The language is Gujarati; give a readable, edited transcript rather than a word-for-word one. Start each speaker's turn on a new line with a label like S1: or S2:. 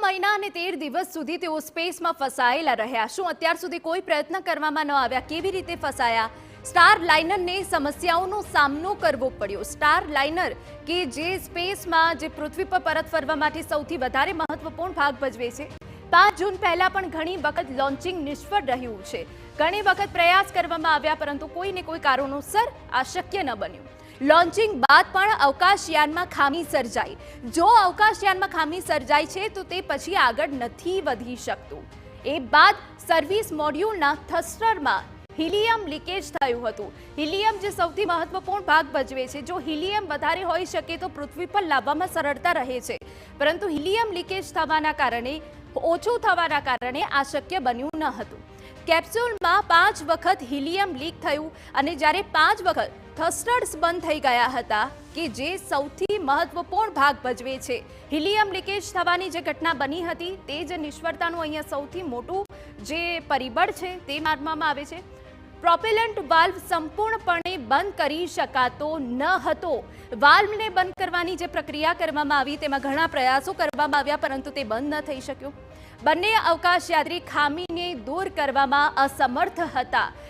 S1: મહિના અને 13 દિવસ સુધી તેઓ સ્પેસમાં ફસાયેલા રહ્યા। શું અત્યાર સુધી કોઈ પ્રયત્ન કરવામાં ન આવ્યા? કેવી રીતે ફસાયા? સ્ટાર લાઇનરને સમસ્યાઓનો સામનો કરવો પડ્યો। સ્ટાર લાઇનર કે જે સ્પેસમાં જે પૃથ્વી પર પરત ફરવા માટે સૌથી વધારે મહત્વપૂર્ણ ભાગ ભજવે છે, 5 જૂન પહેલા પણ ઘણી વખત લોન્ચિંગ નિષ્ફળ રહ્યું છે। ઘણી વખત પ્રયાસ કરવામાં આવ્યા, પરંતુ કોઈને કોઈ કારણોસર આ શક્ય ન બન્યું। લોન્ચિંગ બાદ પણ અવકાશયાનમાં ખામી સર્જાઈ। જો અવકાશયાનમાં ખામી સર્જાય છે તો તે પછી આગળ નથી વધી શકતું। એ બાદ સર્વિસ મોડ્યુલના થ્રસ્ટરમાં હિલિયમ લીકેજ થયું હતું। હિલિયમ જે સૌથી મહત્વપૂર્ણ ભાગ ભજવે છે, જો હિલિયમ વધારે હોઈ શકે તો પૃથ્વી પર લાવવામાં સરળતા રહે છે, પરંતુ હિલિયમ લીકેજ થવાના કારણે ઓછું થવાના કારણે આ શક્ય બન્યું ન હતું। કેપ્સ્યુલમાં 5 વખત હિલિયમ લીક થયું અને જ્યારે 5 વખત થ્રસ્ટર્સ બંધ થઈ ગયા હતા કે જે સૌથી મહત્વપૂર્ણ ભાગ ભજવે છે। હિલિયમ લીકેજ થવાની જે ઘટના બની હતી તે જ નિષ્ફળતાનું અહીંયા સૌથી મોટું જે પરિબળ છે તે માનવામાં આવે છે। પ્રોપેલન્ટ વાલ્વ સંપૂર્ણપણે બંધ કરી શકાતો ન હતો। વાલ્વને બંધ કરવાની જે પ્રક્રિયા કરવામાં આવી તેમાં ઘણા પ્રયાસો કરવામાં આવ્યા, પરંતુ તે બંધ ન થઈ શક્યો। બંને અવકાશયાત્રી ખામીને દૂર કરવામાં અસમર્થ હતા।